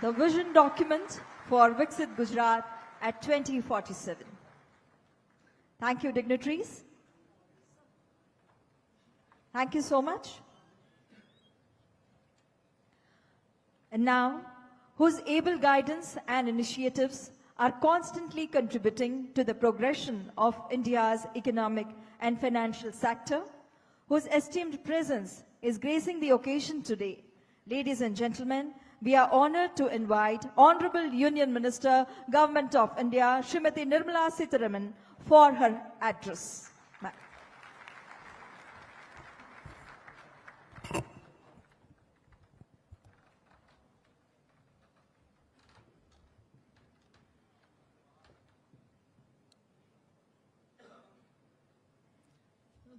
the vision document for Viksit Gujarat at 2047. Thank you, dignitaries. Thank you so much. And now, whose able guidance and initiatives are constantly contributing to the progression of India's economic and financial sector, whose esteemed presence is gracing the occasion today. Ladies and gentlemen, we are honored to invite Honorable Union Minister, Government of India, Srimati Nirmala Sitharaman, for her address.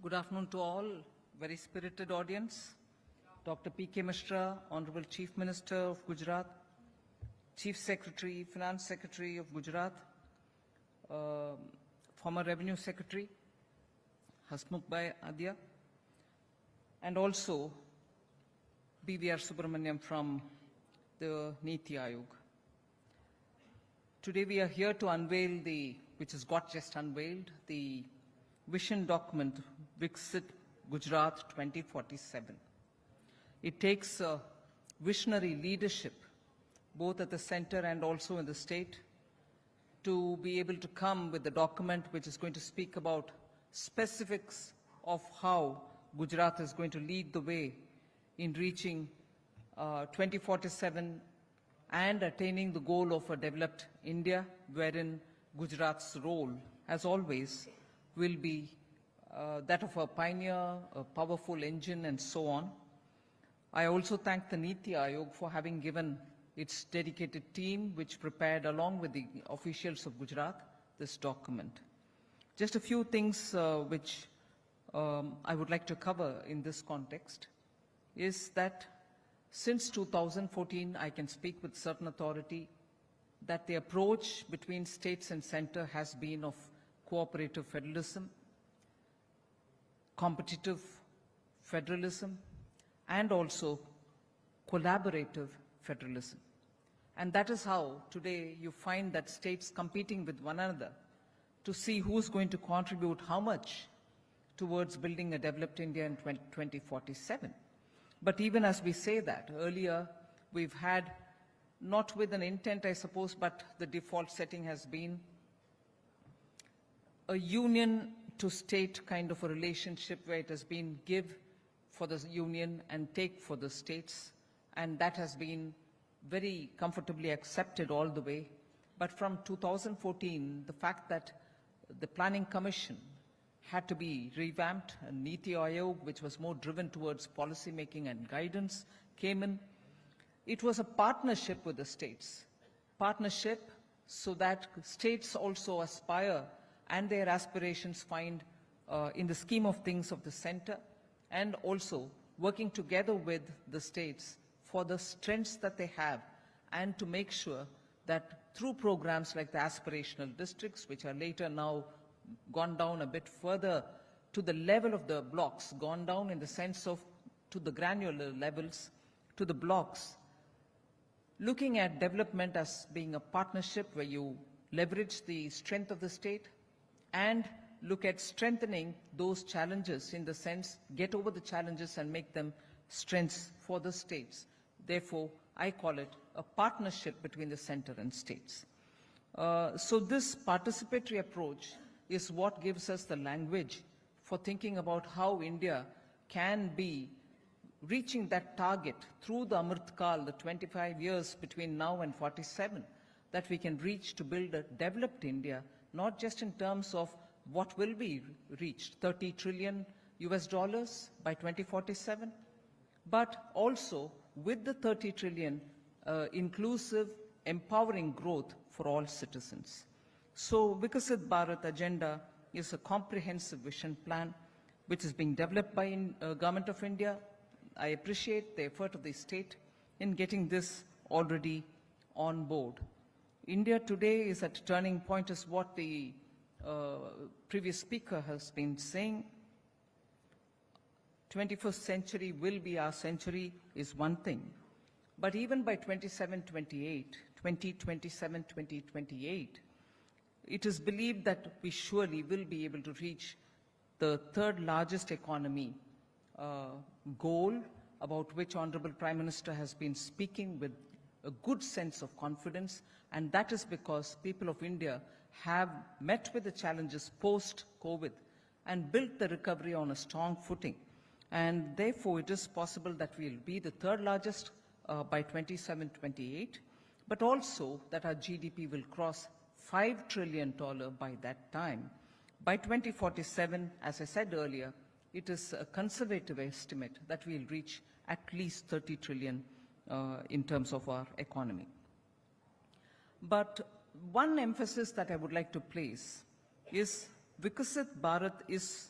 Good afternoon to all, very spirited audience. Dr. P.K. Mishra, Honorable Chief Minister of Gujarat, Chief Secretary, Finance Secretary of Gujarat, former Revenue Secretary, Hasmukh Bhai Adya, and also B.V.R. Subramaniam from the Niti Aayog. Today we are here to unveil which has got just unveiled, the vision document, Viksit Gujarat 2047. It takes visionary leadership, both at the center and also in the state, to be able to come with a document which is going to speak about specifics of how Gujarat is going to lead the way in reaching 2047 and attaining the goal of a developed India, wherein Gujarat's role, as always, will be that of a pioneer, a powerful engine, and so on. I also thank the Niti Aayog for having given its dedicated team, which prepared along with the officials of Gujarat this document. Just a few things which I would like to cover in this context is that since 2014, I can speak with certain authority that the approach between states and center has been of cooperative federalism, competitive federalism, and also collaborative federalism. And that is how today you find that states competing with one another to see who's going to contribute how much towards building a developed India in 2047. But even as we say that, earlier we've had, not with an intent I suppose, but the default setting has been a union to state kind of a relationship where it has been give for the union and take for the states, and that has been very comfortably accepted all the way. But from 2014, the fact that the Planning Commission had to be revamped, and Niti Aayog, which was more driven towards policy making and guidance, came in. It was a partnership with the states. Partnership so that states also aspire and their aspirations find in the scheme of things of the center, and also working together with the states for the strengths that they have, and to make sure that through programs like the aspirational districts, which are later now gone down a bit further to the level of the blocks, gone down in the sense of to the granular levels, to the blocks, looking at development as being a partnership where you leverage the strength of the state and look at strengthening those challenges, in the sense, get over the challenges and make them strengths for the states. Therefore, I call it a partnership between the center and states. So this participatory approach is what gives us the language for thinking about how India can be reaching that target through the Amrit Kal, the 25 years between now and 47, that we can reach to build a developed India, not just in terms of what will be reached, $30 trillion by 2047, but also with the 30 trillion inclusive, empowering growth for all citizens. So Viksit Bharat agenda is a comprehensive vision plan which is being developed by Government of India. I appreciate the effort of the state in getting this already on board. India today is at a turning point, is what the previous speaker has been saying. 21st century will be our century is one thing, But even by 2027-28, it is believed that we surely will be able to reach the third largest economy goal, about which Honorable Prime Minister has been speaking with a good sense of confidence, and that is because people of India have met with the challenges post-COVID and built the recovery on a strong footing. And therefore, it is possible that we'll be the third largest by 27-28, but also that our GDP will cross $5 trillion by that time. By 2047, as I said earlier, it is a conservative estimate that we'll reach at least 30 trillion in terms of our economy. But one emphasis that I would like to place is Viksit Bharat is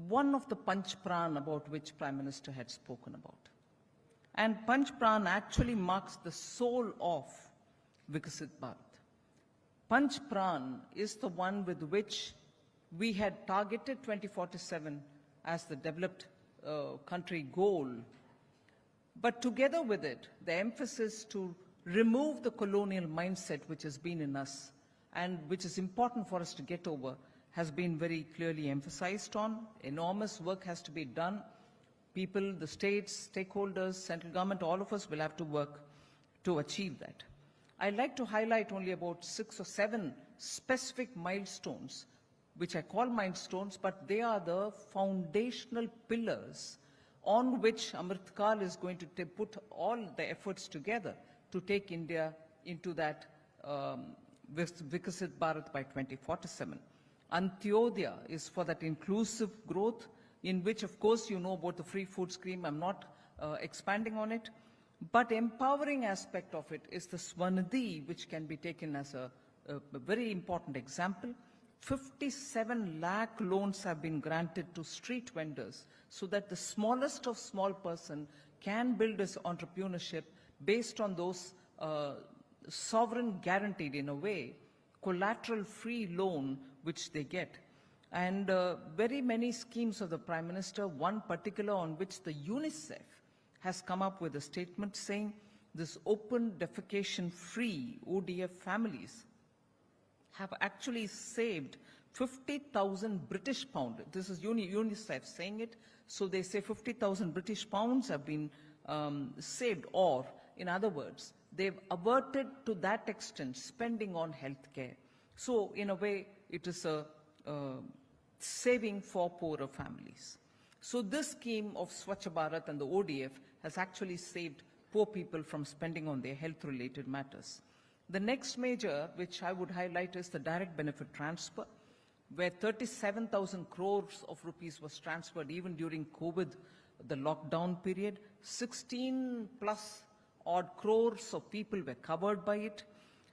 one of the Panch Pran about which Prime Minister had spoken about. And Panch Pran actually marks the soul of Viksit Bharat. Panch Pran is the one with which we had targeted 2047 as the developed country goal. But together with it, the emphasis to remove the colonial mindset which has been in us and which is important for us to get over has been very clearly emphasized on. Enormous work has to be done. People, the states, stakeholders, central government, all of us will have to work to achieve that. I'd like to highlight only about 6 or 7 specific milestones, which I call milestones, but they are the foundational pillars on which Amrit Kal is going to put all the efforts together to take India into that Viksit Bharat by 2047. Antyodaya is for that inclusive growth, in which, of course, you know about the free food scheme. I'm not expanding on it. But empowering aspect of it is the Swanidhi, which can be taken as a very important example. 57 lakh loans have been granted to street vendors so that the smallest of small person can build his entrepreneurship based on those sovereign guaranteed, in a way, collateral-free loan which they get. And very many schemes of the Prime Minister, one particular on which the UNICEF has come up with a statement saying this open defecation-free ODF families have actually saved 50,000 British pounds. This is UNICEF saying it. So they say 50,000 British pounds have been saved, or in other words, they've averted to that extent spending on healthcare. So in a way, it is a saving for poorer families. So this scheme of Swachh Bharat and the ODF has actually saved poor people from spending on their health-related matters. The next major, which I would highlight, is the direct benefit transfer, where 37,000 crores of rupees was transferred even during COVID, the lockdown period. 16 plus odd crores of people were covered by it.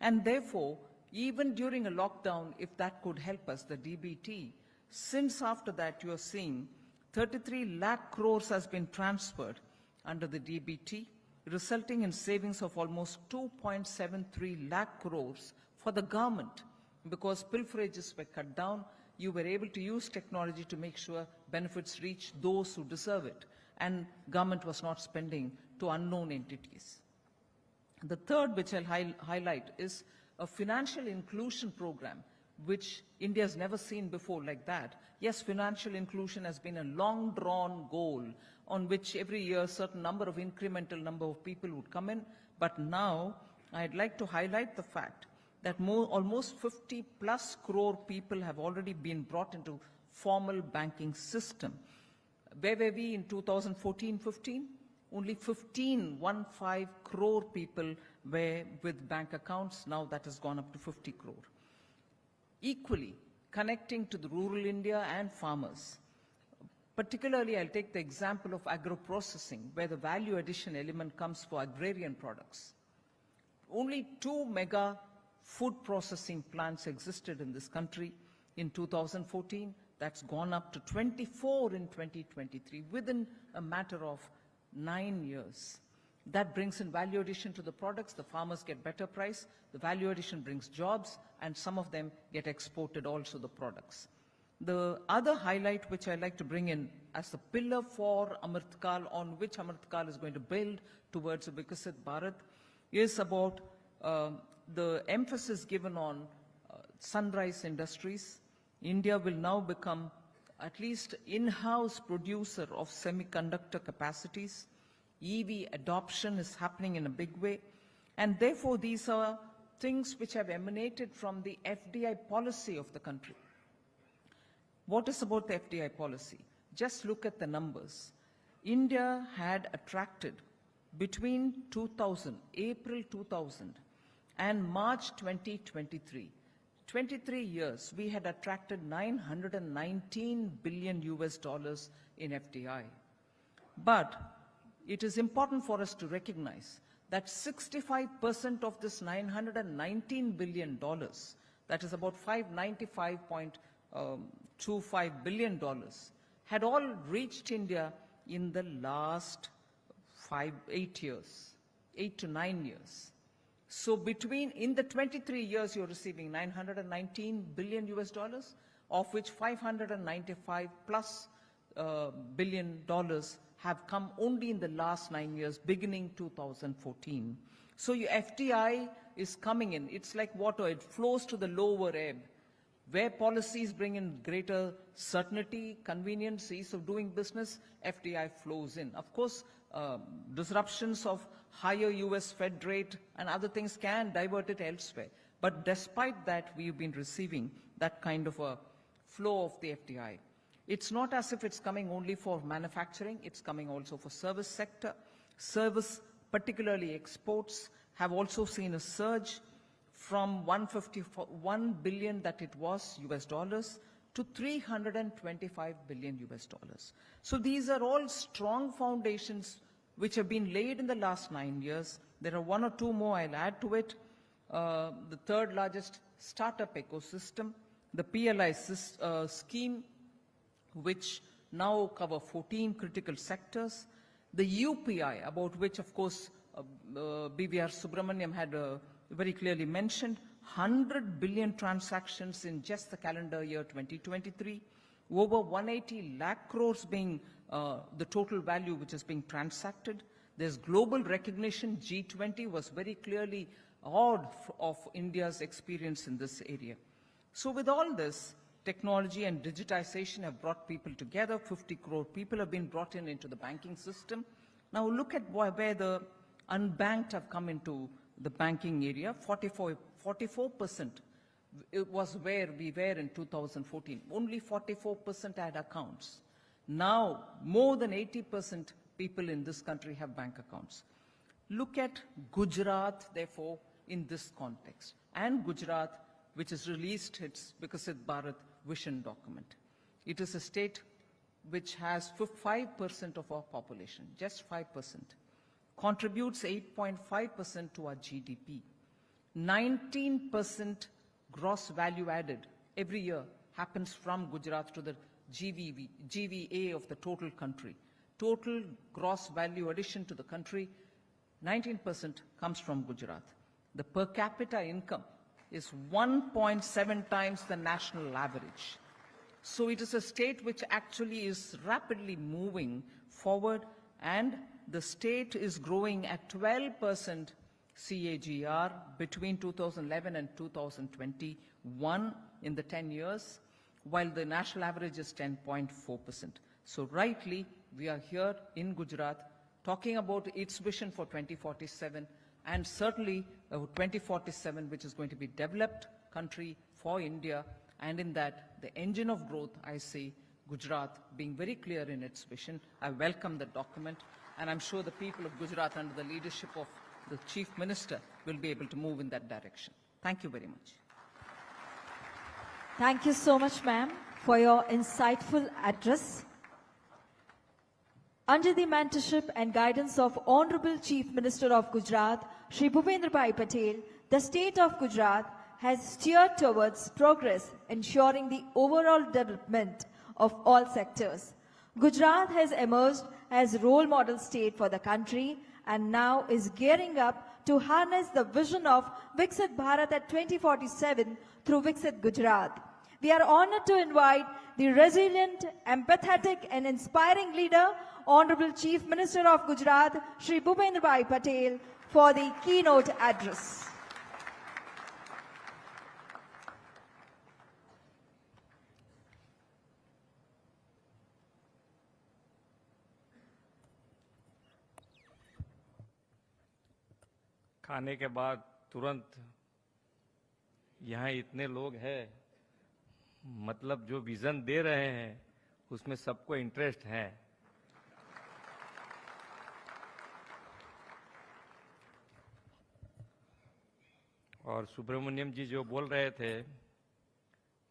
And therefore, even during a lockdown, if that could help us, the DBT, since after that you are seeing 33 lakh crores has been transferred under the DBT, resulting in savings of almost 2.73 lakh crores for the government. Because pilferages were cut down, you were able to use technology to make sure benefits reach those who deserve it, and government was not spending to unknown entities. The third, which I'll highlight, is a financial inclusion program, which India has never seen before like that. Yes, financial inclusion has been a long-drawn goal on which every year a certain incremental number of people would come in. But now, I'd like to highlight the fact that almost 50 plus crore people have already been brought into formal banking system. Where were we in 2014-15? Only 15 crore people were with bank accounts. Now that has gone up to 50 crore. Equally, connecting to the rural India and farmers. Particularly, I'll take the example of agro-processing, where the value addition element comes for agrarian products. Only 2 mega food processing plants existed in this country in 2014. That's gone up to 24 in 2023, within a matter of 9 years. That brings in value addition to the products. The farmers get better price. The value addition brings jobs, and some of them get exported also, the products. The other highlight which I'd like to bring in as the pillar for Amritkal, on which Amritkal is going to build towards a Viksit Bharat, is about the emphasis given on sunrise industries. India will now become at least in-house producer of semiconductor capacities. EV adoption is happening in a big way. And therefore, these are things which have emanated from the FDI policy of the country. What is about the FDI policy? Just look at the numbers. India had attracted between 2000, April 2000 and March 2023, 23 years, we had attracted $919 billion in FDI. But it is important for us to recognize that 65% of this $919 billion, that is about $595.25 billion, had all reached India in the last 8 years, 8 to 9 years. So in the 23 years, you're receiving $919 billion, of which 595 plus billion dollars have come only in the last 9 years, beginning 2014. So your FDI is coming in. It's like water. It flows to the lower ebb. Where policies bring in greater certainty, convenience, ease of doing business, FDI flows in. Of course, disruptions of higher US Fed rate and other things can divert it elsewhere. But despite that, we've been receiving that kind of a flow of the FDI. It's not as if it's coming only for manufacturing, it's coming also for service sector. Service, particularly exports, have also seen a surge from 151 billion that it was US dollars to 325 billion US dollars. So these are all strong foundations which have been laid in the last 9 years. There are one or two more I'll add to it. The third largest startup ecosystem, the PLI scheme, which now cover 14 critical sectors. The UPI, about which, of course, BVR Subramaniam had very clearly mentioned, 100 billion transactions in just the calendar year 2023, over 180 lakh crores being the total value which is being transacted. There's global recognition. G20 was very clearly awed of India's experience in this area. So with all this, technology and digitization have brought people together. 50 crore people have been brought into the banking system. Now look at where the unbanked have come into the banking area. 44% it was where we were in 2014. Only 44% had accounts. Now, more than 80% people in this country have bank accounts. Look at Gujarat, therefore, in this context. And Gujarat, which has released its Viksit Bharat vision document. It is a state which has 5% of our population, just 5%, contributes 8.5% to our GDP. 19% gross value added every year happens from Gujarat to the GVA of the total country. Total gross value addition to the country, 19% comes from Gujarat. The per capita income is 1.7 times the national average. So it is a state which actually is rapidly moving forward, and the state is growing at 12% CAGR between 2011 and 2021 in the 10 years, while the national average is 10.4%. So rightly, we are here in Gujarat talking about its vision for 2047, and certainly 2047, which is going to be developed country for India, and in that, the engine of growth, I see Gujarat being very clear in its vision. I welcome the document, and I'm sure the people of Gujarat, under the leadership of the Chief Minister, will be able to move in that direction. Thank you very much. Thank you so much, ma'am, for your insightful address. Under the mentorship and guidance of Honorable Chief Minister of Gujarat, Shri Bhupendrabhai Patel, the state of Gujarat has steered towards progress, ensuring the overall development of all sectors. Gujarat has emerged as a role model state for the country and now is gearing up to harness the vision of Viksit Bharat at 2047 through Viksit Gujarat. we are honored to invite the resilient, empathetic and inspiring leader, Honorable Chief Minister of Gujarat, Shri Bhupendra Patel, for the keynote address. खाने के बाद तुरंत यहाँ इतने लोग हैं, मतलब जो विजन दे रहे हैं उसमें सबको इंटरेस्ट है। और सुब्रमण्यम जी जो बोल रहे थे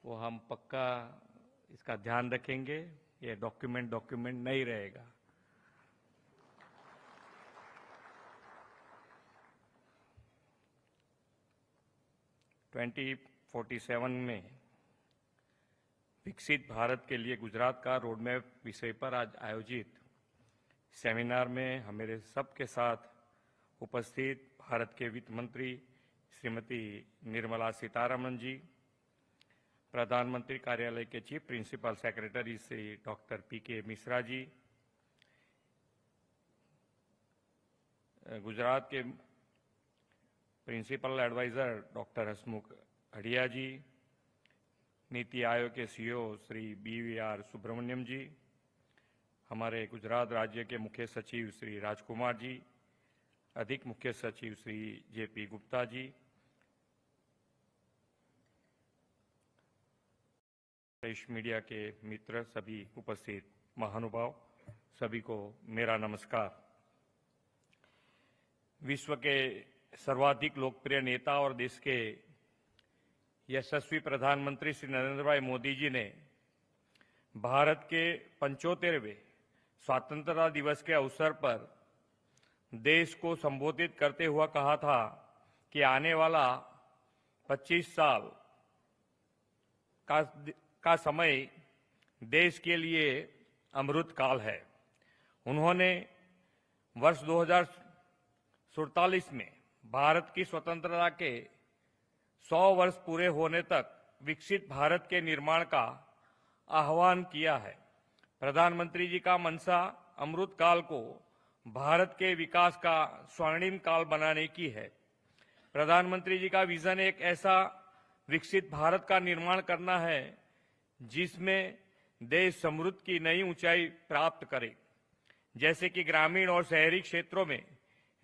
वो हम पक्का इसका ध्यान रखेंगे, ये डॉक्यूमेंट नहीं रहेगा। ट्वेंटी 47 में विकसित भारत के लिए गुजरात का रोडमैप विषय पर आज आयोजित सेमिनार में हमारे सबके साथ उपस्थित भारत के वित्त मंत्री श्रीमती निर्मला सीतारमण जी, प्रधानमंत्री कार्यालय के chief principal secretary Shri doctor PK Mishra ji, Gujarat के principal advisor doctor Hasmukh Adhia ji, NITI Aayog के CEO श्री BVR सुब्रमण्यम जी, हमारे गुजरात राज्य के मुख्य सचिव श्री राजकुमार जी, अधिक मुख्य सचिव Shri JP Gupta ji, press media के मित्र, सभी उपस्थित महानुभाव, सभी को मेरा नमस्कार। विश्व के सर्वाधिक लोकप्रिय नेता और देश के यशस्वी प्रधानमंत्री श्री नरेंद्र भाई मोदी जी ने भारत के 75वें स्वतंत्रता दिवस के अवसर पर देश को संबोधित करते हुआ कहा था कि आने वाला 25 साल का समय देश के लिए अमृत काल है। उन्होंने वर्ष 2047 में भारत की स्वतंत्रता के 100 वर्ष पूरे होने तक विकसित भारत के निर्माण का आह्वान किया है। प्रधानमंत्री जी का मंशा अमृत काल को भारत के विकास का स्वर्णिम काल बनाने की है। प्रधानमंत्री जी का विजन एक ऐसा विकसित भारत का निर्माण करना है जिसमें देश समृद्धि की नई ऊंचाई प्राप्त करे, जैसे कि ग्रामीण और शहरी क्षेत्रों में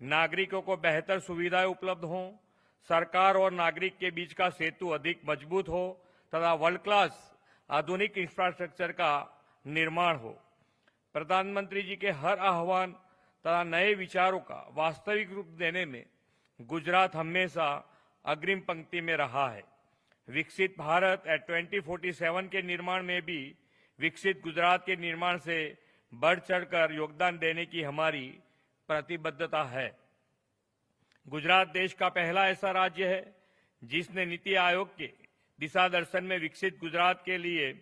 नागरिकों को बेहतर सुविधाएं उपलब्ध हों, सरकार और नागरिक के बीच का सेतु अधिक मजबूत हो तथा वर्ल्ड क्लास आधुनिक इंफ्रास्ट्रक्चर का निर्माण हो। प्रधानमंत्री जी के हर आह्वान तथा नए विचारों का वास्तविक रूप देने में गुजरात हमेशा अग्रिम पंक्ति में रहा है। विकसित भारत एट 2047 के निर्माण में भी विकसित गुजरात के निर्माण से बढ़ चढ़कर योगदान देने की हमारी प्रतिबद्धता है। गुजरात देश का पहला ऐसा राज्य है जिसने नीति आयोग के दिशा दर्शन में विकसित गुजरात के लिए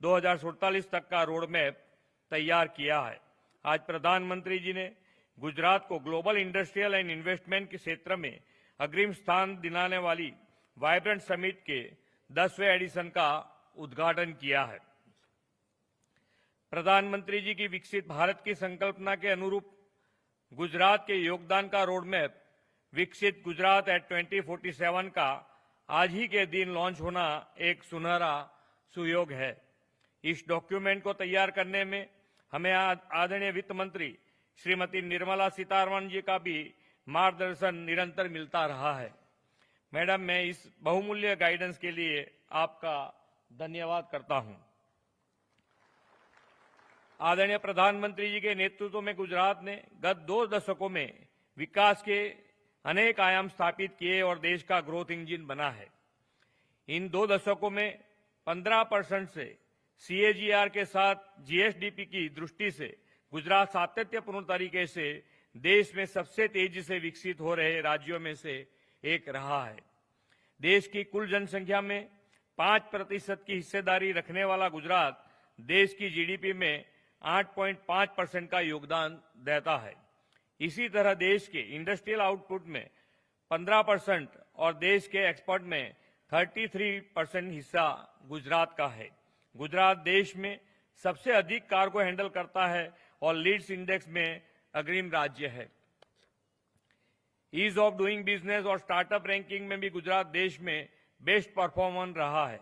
2047 तक का रोडमैप तैयार किया है। आज प्रधानमंत्री जी ने गुजरात को ग्लोबल इंडस्ट्रियल एंड इन्वेस्टमेंट के क्षेत्र में अग्रिम स्थान दिलाने वाली वाइब्रेंट समिट के 10वें एडिशन का उद्घाटन किया है। प्रधानमंत्री जी की विकसित भारत की संकल्पना के अनुरूप गुजरात के योगदान का रोडमैप विकसित गुजरात एट 2047 का आज ही के दिन लॉन्च होना एक सुनहरा सुयोग है। इस डॉक्यूमेंट को तैयार करने में हमें आदरणीय वित्त मंत्री श्रीमती निर्मला सीतारमण जी का भी मार्गदर्शन निरंतर मिलता रहा है। मैडम, मैं इस बहुमूल्य गाइडेंस के लिए आपका धन्यवाद करता हूं। आदरणीय प्रधानमंत्री जी के नेतृत्व में गुजरात ने गत 2 दशकों में विकास के अनेक आयाम स्थापित किए और देश का ग्रोथ इंजन बना है। इन 2 दशकों में 15% से CAGR के साथ GSDP की दृष्टि से गुजरात सातत्यपूर्ण तरीके से देश में सबसे तेजी से विकसित हो रहे राज्यों में से एक रहा है। देश की कुल जनसंख्या में 5% की हिस्सेदारी रखने वाला गुजरात देश की GDP में 8.5% का योगदान देता है। इसी तरह देश के इंडस्ट्रियल आउटपुट में 15% और देश के एक्सपोर्ट में 33% हिस्सा गुजरात का है। गुजरात देश में सबसे अधिक कार्गो हैंडल करता है और लीड्स इंडेक्स में अग्रिम राज्य है। ईज ऑफ डूइंग बिजनेस और स्टार्टअप रैंकिंग में भी गुजरात देश में बेस्ट परफॉर्मर रहा है।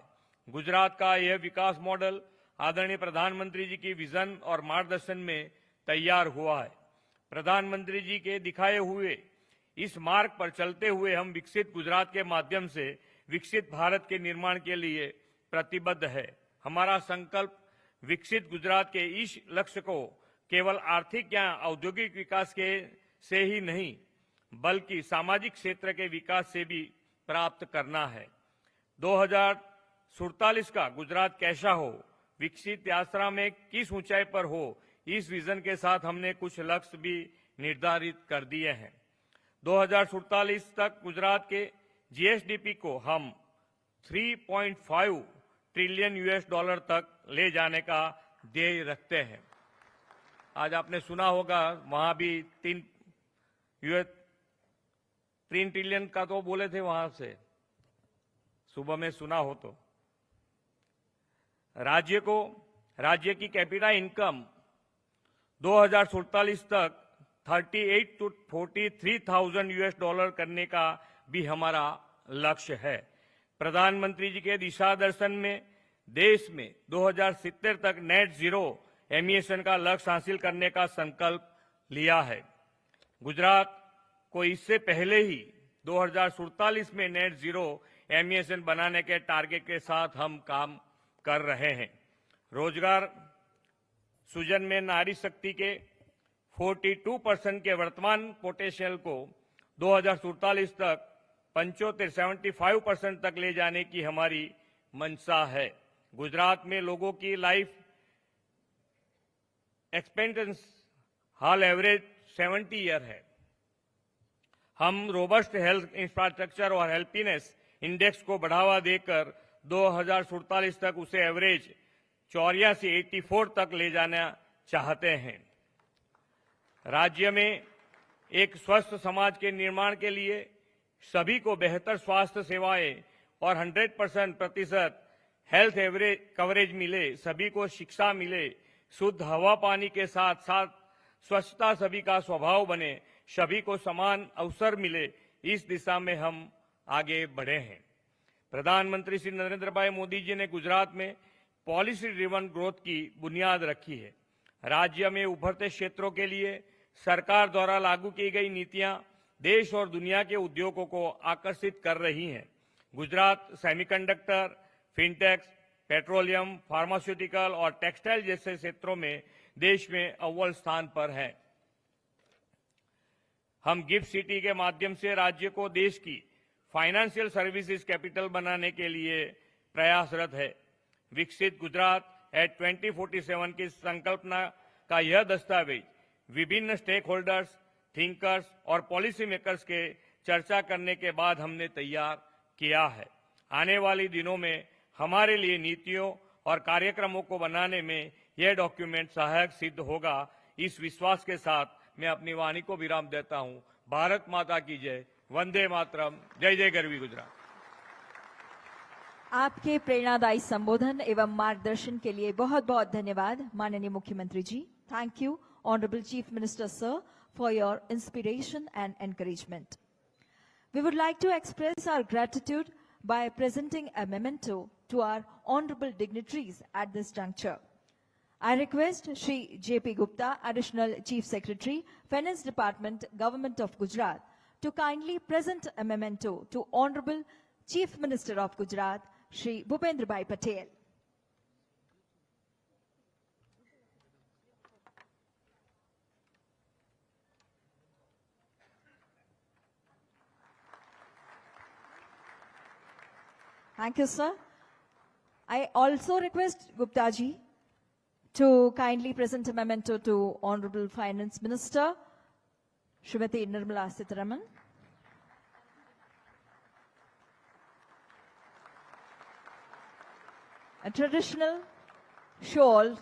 गुजरात का यह विकास मॉडल आदरणीय प्रधानमंत्री जी की विजन और मार्गदर्शन में तैयार हुआ है। प्रधानमंत्री जी के दिखाए हुए इस मार्ग पर चलते हुए हम विकसित गुजरात के माध्यम से विकसित भारत के निर्माण के लिए प्रतिबद्ध है। हमारा संकल्प विकसित गुजरात के इस लक्ष्य को केवल आर्थिक या औद्योगिक विकास के से ही नहीं बल्कि सामाजिक क्षेत्र के विकास से भी प्राप्त करना है। 2047 का गुजरात कैसा हो, विकसित यात्रा में किस ऊंचाई पर हो, इस विजन के साथ हमने कुछ लक्ष्य भी निर्धारित कर दिए हैं। 2047 तक गुजरात के जीएसडीपी को हम 3.5 ट्रिलियन यूएस डॉलर तक ले जाने का ध्येय रखते हैं। आज आपने सुना होगा वहां भी 3 ट्रिलियन का तो बोले थे, वहां से सुबह में सुना हो तो। राज्य की कैपिटा इनकम 2047 तक 38 to 43,000 यूएस डॉलर करने का भी हमारा लक्ष्य है। प्रधानमंत्री जी के दिशा दर्शन में देश में 2070 तक नेट जीरो एमिशन का लक्ष्य हासिल करने का संकल्प लिया है। गुजरात को इससे पहले ही 2047 में नेट जीरो एमिशन बनाने के टारगेट के साथ हम काम कर रहे हैं। रोजगार सृजन में नारी शक्ति के 42% के वर्तमान पोटेंशियल को 2047 तक 75% तक ले जाने की हमारी मंशा है। गुजरात में लोगों की लाइफ एक्सपेक्टेंसी हाल एवरेज 70 ईयर है। हम रोबस्ट हेल्थ इंफ्रास्ट्रक्चर और हेल्पीनेस इंडेक्स को बढ़ावा देकर 2047 तक उसे एवरेज 84 तक ले जाना चाहते हैं। राज्य में एक स्वस्थ समाज के निर्माण के लिए सभी को बेहतर स्वास्थ्य सेवाएं और 100% हेल्थ एवरेज कवरेज मिले, सभी को शिक्षा मिले, शुद्ध हवा पानी के साथ साथ स्वच्छता सभी का स्वभाव बने, सभी को समान अवसर मिले, इस दिशा में हम आगे बढ़े हैं। प्रधानमंत्री श्री नरेंद्र भाई मोदी जी ने गुजरात में पॉलिसी ड्रिवन ग्रोथ की बुनियाद रखी है। राज्य में उभरते क्षेत्रों के लिए सरकार द्वारा लागू की गई नीतियां देश और दुनिया के उद्योगों को आकर्षित कर रही हैं। गुजरात सेमीकंडक्टर, फिनटेक्स, पेट्रोलियम, फार्मास्यूटिकल और टेक्सटाइल जैसे क्षेत्रों में देश में अव्वल स्थान पर है। हम गिफ्ट सिटी के माध्यम से राज्य को देश की फाइनेंशियल सर्विसेज कैपिटल बनाने के लिए प्रयासरत है। विकसित गुजरात एट 2047 की संकल्पना का यह दस्तावेज विभिन्न स्टेक होल्डर्स, थिंकर्स और पॉलिसी मेकर्स के चर्चा करने के बाद हमने तैयार किया है। आने वाले दिनों में हमारे लिए नीतियों और कार्यक्रमों को बनाने में यह डॉक्यूमेंट सहायक सिद्ध होगा। इस विश्वास के साथ मैं अपनी वाणी को विराम देता हूं। भारत माता की जय, वंदे मातरम, जय जय गरवी गुजरात। आपके प्रेरणादायी संबोधन एवं मार्गदर्शन के लिए बहुत बहुत धन्यवाद माननीय मुख्यमंत्री ji. Thank you honourable chief minister sir for your inspiration and encouragement. We would like to express our gratitude by presenting a memento to our honorable dignitaries at this juncture. I request Shri J.P. Gupta, Additional Chief Secretary, Finance Department, Government of Gujarat, to kindly present a memento to Honorable Chief Minister of Gujarat, Shri Bhupendra Bhai Patel. Thank you, sir. I also request Gupta ji to kindly present a memento to Honorable Finance Minister, Srimati Nirmala Sitharaman. A traditional shawl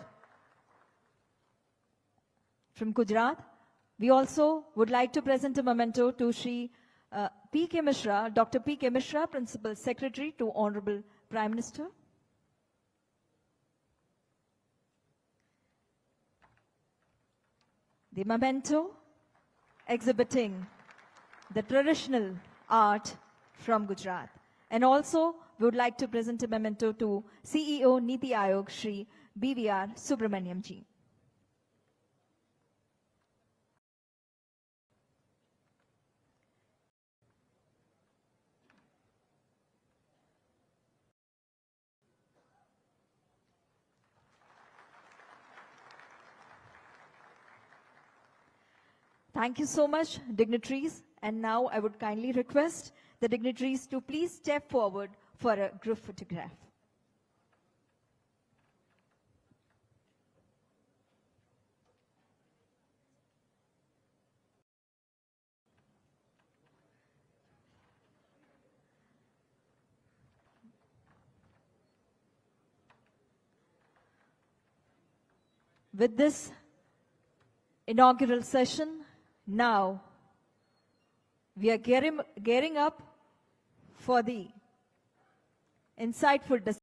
from Gujarat. We also would like to present a memento to Shri P.K. Mishra, Dr. P.K. Mishra, Principal Secretary to Honorable Prime Minister. The memento exhibiting the traditional art from Gujarat. And also, we would like to present a memento to CEO Niti Aayog, Shri BVR Subramaniam ji. Thank you so much, dignitaries. And now I would kindly request the dignitaries to please step forward for a group photograph. With this inaugural session, now we are gearing up for the insightful discussion.